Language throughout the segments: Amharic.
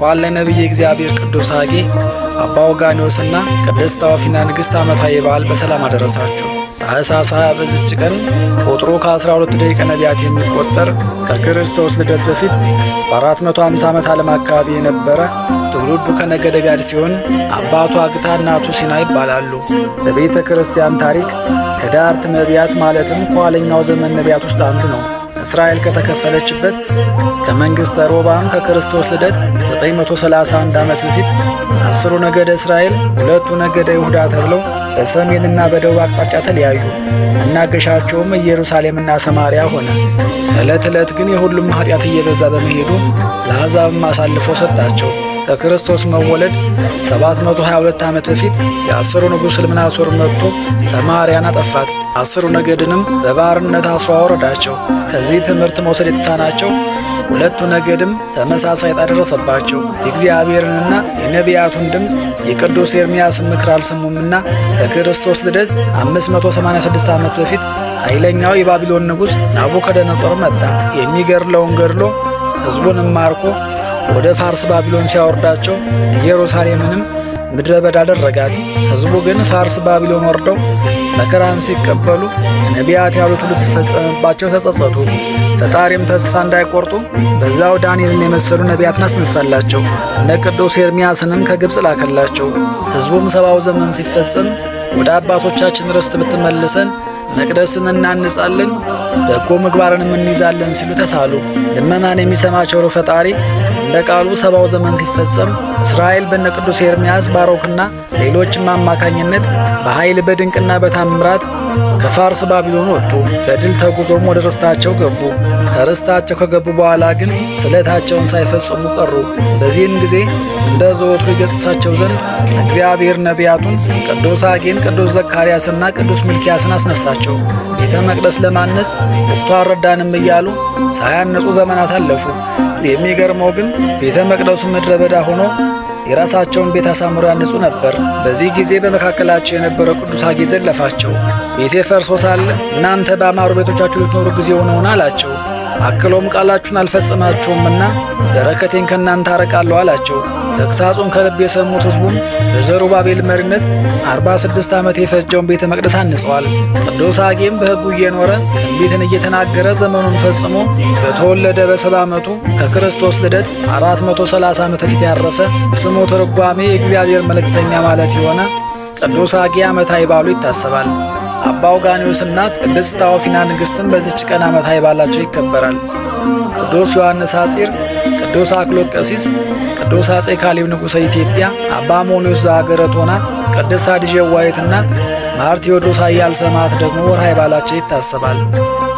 እንኳን ለነቢየ እግዚአብሔር ቅዱስ ሐጌ አባ ወጋንዮስና ቅድስት ታወፊና ንግሥት ዓመታዊ በዓል በሰላም አደረሳችሁ። ታኅሳስ 20 በዚች ቀን ቁጥሩ ከ12 ደቂቀ ነቢያት የሚቆጠር ከክርስቶስ ልደት በፊት በ450 ዓመት ዓለም አካባቢ የነበረ ትውልዱ ከነገደ ጋድ ሲሆን አባቱ አግታ እናቱ ሲና ይባላሉ። በቤተ ክርስቲያን ታሪክ ከዳርት ነቢያት ማለትም ከኋለኛው ዘመን ነቢያት ውስጥ አንዱ ነው። እስራኤል ከተከፈለችበት ከመንግሥተ ሮብዓም ከክርስቶስ ልደት 931 ዓመት በፊት 10ሩ ነገደ እስራኤል 2ቱ ነገደ ይሁዳ ተብለው በሰሜንና በደቡብ አቅጣጫ ተለያዩ። መናገሻቸውም ኢየሩሳሌምና ሰማርያ ሆነ። ከዕለት ዕለት ግን የሁሉም ኃጢአት እየበዛ በመሄዱ ለአሕዛብም አሳልፎ ሰጣቸው። ከክርስቶስ መወለድ 722 ዓመት በፊት የ10ሩ ንጉሥ ስልምናሶር መጥቶ ሰማርያን አጠፋት። 10ሩ ነገድንም በባርነት አስሮ አወረዳቸው። ከዚህ ትምህርት መውሰድ የተሳናቸው 2ቱ ነገድም ተመሳሳይ ዕጣ ደረሰባቸው። የእግዚአብሔርንና የነቢያቱን ድምፅ የቅዱስ ኤርምያስን ምክር አልሰሙምና ከክርስቶስ ልደት 586 ዓመት በፊት ኃይለኛው የባቢሎን ንጉሥ ናቡከደነጾር መጣ። የሚገድለውን ገድሎ ሕዝቡንም ማርኮ ወደ ፋርስ ባቢሎን ሲያወርዳቸው ኢየሩሳሌምንም ምድረ በዳ አደረጋት። ሕዝቡ ግን ፋርስ ባቢሎን ወርደው መከራን ሲቀበሉ ነቢያት ያሉት ሁሉ ሲፈጸምባቸው ተጸጸቱ። ፈጣሪም ተስፋ እንዳይቆርጡ በዛው ዳንኤልን የመሰሉ ነቢያትን አስነሳላቸው። እነ ቅዱስ ኤርምያስንም ከግብፅ ላከላቸው። ሕዝቡም 70ው ዘመን ሲፈጸም ወደ አባቶቻችን ርስት ብትመልሰን መቅደስን እናንጻለን፣ በጎ ምግባርንም እንይዛለን ሲሉ ተሳሉ። ልመናን የሚሰማቸው ፈጣሪ እንደ ቃሉ 70ው ዘመን ሲፈጸም እስራኤል በነ ቅዱስ ኤርምያስ ባሮክና ሌሎችም አማካኝነት በኃይል በድንቅና በታምራት ከፋርስ ባቢሎን ወጡ። በድል ተጉዞም ወደ ርስታቸው ገቡ። ከርስታቸው ከገቡ በኋላ ግን ስለታቸውን ሳይፈጽሙ ቀሩ። በዚህም ጊዜ እንደ ዘወትሩ ይገሥጻቸው ዘንድ እግዚአብሔር ነቢያቱን ቅዱስ ሐጌን፣ ቅዱስ ዘካርያስና ቅዱስ ሚልክያስን አስነሳቸው። ቤተ መቅደስ ለማነጽ ወቅቱ አልረዳንም እያሉ ሳያነጹ ዘመናት አለፉ። የሚገርመው ግን ቤተ መቅደሱ ምድረ በዳ ሆኖ የራሳቸውን ቤት አሳምሮ ያንጹ ነበር። በዚህ ጊዜ በመካከላቸው የነበረው ቅዱስ ሐጌ ዘለፋቸው። ቤቴ ፈርሶ ሳለ እናንተ በአማሩ ቤቶቻችሁ ልትኖሩ ጊዜ ሆነውን አላቸው። አክሎም ቃላችሁን አልፈጸማችሁምና በረከቴን ከእናንተ አረቃለሁ አላቸው። ተግሳጹን ከልብ የሰሙት ሕዝቡም በዘሩባቤል መሪነት 46 ዓመት የፈጀውን ቤተ መቅደስ አንጸዋል። ቅዱስ ሐጌም በሕጉ እየኖረ ትንቢትን እየተናገረ ዘመኑን ፈጽሞ በተወለደ በ70 ዓመቱ ከክርስቶስ ልደት 430 ዓመት በፊት ያረፈ ስሙ ትርጓሜ የእግዚአብሔር መልእክተኛ ማለት የሆነ ቅዱስ ሐጌ ዓመታዊ በዓሉ ይታሰባል። አባ ወጋንዮስ እናት ቅድስት ታወፊና ንግሥትን በዚች ቀን ዓመታዊ በዓላቸው ይከበራል። ቅዱስ ዮሐንስ ሐጺር፣ ቅዱስ አክሎቅ ቀሲስ፣ ቅዱስ አጼ ካሌብ ንጉሠ ኢትዮጵያ፣ አባ አሞንዮስ ዘአገረ ቶና፣ ቅድስት ሐዲስ የዋሂትና ማር ቴዎድሮስ ኃያል ሰማዕት ደግሞ ወርኃዊ በዓላቸው ይታሰባል።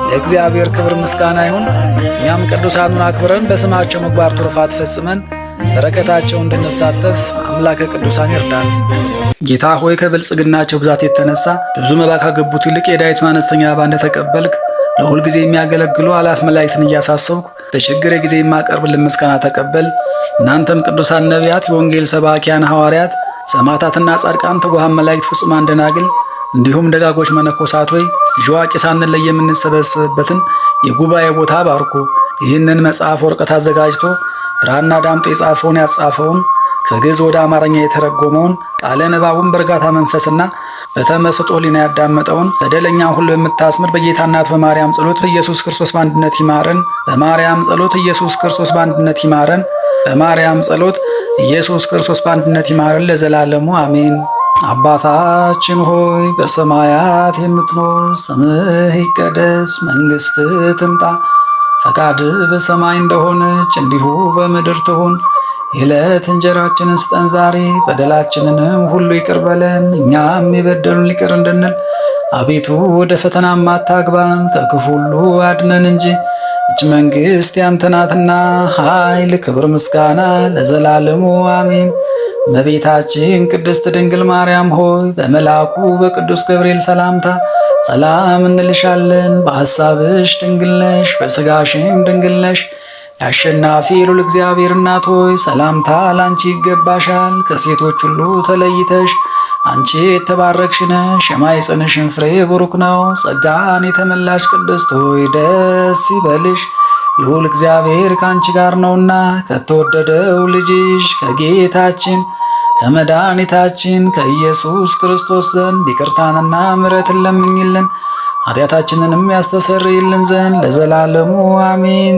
ለእግዚአብሔር ክብር ምስጋና ይሁን። እኛም ቅዱሳኑን አክብረን በስማቸው ምግባር ትሩፋት ፈጽመን በረከታቸው እንድንሳተፍ አምላከ ቅዱሳን ይርዳል። ጌታ ሆይ ከብልጽግናቸው ብዛት የተነሳ ብዙ መባ ካገቡት ይልቅ የዳዊቱን አነስተኛ መባ እንደተቀበልክ ለሁል ጊዜ የሚያገለግሉ አላፍ መላእክትን እያሳሰብኩ በችግር ጊዜ የማቀርብልን ምስጋና ተቀበል። እናንተም ቅዱሳን ነቢያት፣ የወንጌል ሰባኪያን ሐዋርያት፣ ሰማዕታትና ጻድቃን፣ ትጉሃን መላእክት፣ ፍጹማን ደናግል እንዲሁም ደጋጎች መነኮሳት ሆይ ዥዋቂ ሳንለይ የምንሰበሰብበትን የጉባኤ ቦታ ባርኩ። ይህንን መጽሐፍ ወረቀት አዘጋጅቶ ብራና ዳምጦ የጻፈውን ያጻፈውን ከግዕዝ ወደ አማርኛ የተረጎመውን ቃለ ንባቡን በእርጋታ መንፈስና በተመስጦ ሕሊና ያዳመጠውን በደለኛ ሁሉ በምታስምር በጌታ እናት በማርያም ጸሎት ኢየሱስ ክርስቶስ በአንድነት ይማረን። በማርያም ጸሎት ኢየሱስ ክርስቶስ በአንድነት ይማረን። በማርያም ጸሎት ኢየሱስ ክርስቶስ በአንድነት ይማረን ለዘላለሙ አሜን። አባታችን ሆይ በሰማያት የምትኖር፣ ስምህ ይቀደስ፣ መንግሥትህ ትምጣ፣ ፈቃድህ በሰማይ እንደሆነች እንዲሁ በምድር ትሁን። የዕለት እንጀራችንን ስጠን ዛሬ፣ በደላችንንም ሁሉ ይቅር በለን እኛም የበደሉን ይቅር እንድንል። አቤቱ ወደ ፈተናም አታግባን ከክፉ ሁሉ አድነን እንጂ ይህች መንግሥት ያንተ ናትና ኃይል፣ ክብር፣ ምስጋና ለዘላለሙ አሜን። እመቤታችን ቅድስት ድንግል ማርያም ሆይ በመልአኩ በቅዱስ ገብርኤል ሰላምታ ሰላም እንልሻለን። በሐሳብሽ ድንግል ነሽ፣ በሥጋሽም ድንግል ነሽ። የአሸናፊ ልዑል እግዚአብሔር እናት ሆይ ሰላምታ ላንቺ ይገባሻል። ከሴቶች ሁሉ ተለይተሽ አንቺ የተባረክሽ ነሽ፣ የማኅፀንሽም ፍሬ ቡሩክ ነው። ጸጋን የተመላሽ ቅድስት ሆይ ደስ ይበልሽ፣ ልዑል እግዚአብሔር ካንቺ ጋር ነውና ከተወደደው ልጅሽ ከጌታችን ከመድኃኒታችን ከኢየሱስ ክርስቶስ ዘንድ ይቅርታንና ምሕረትን ለምኝልን ኃጢአታችንንም ያስተሰርይልን ዘንድ ለዘላለሙ አሜን።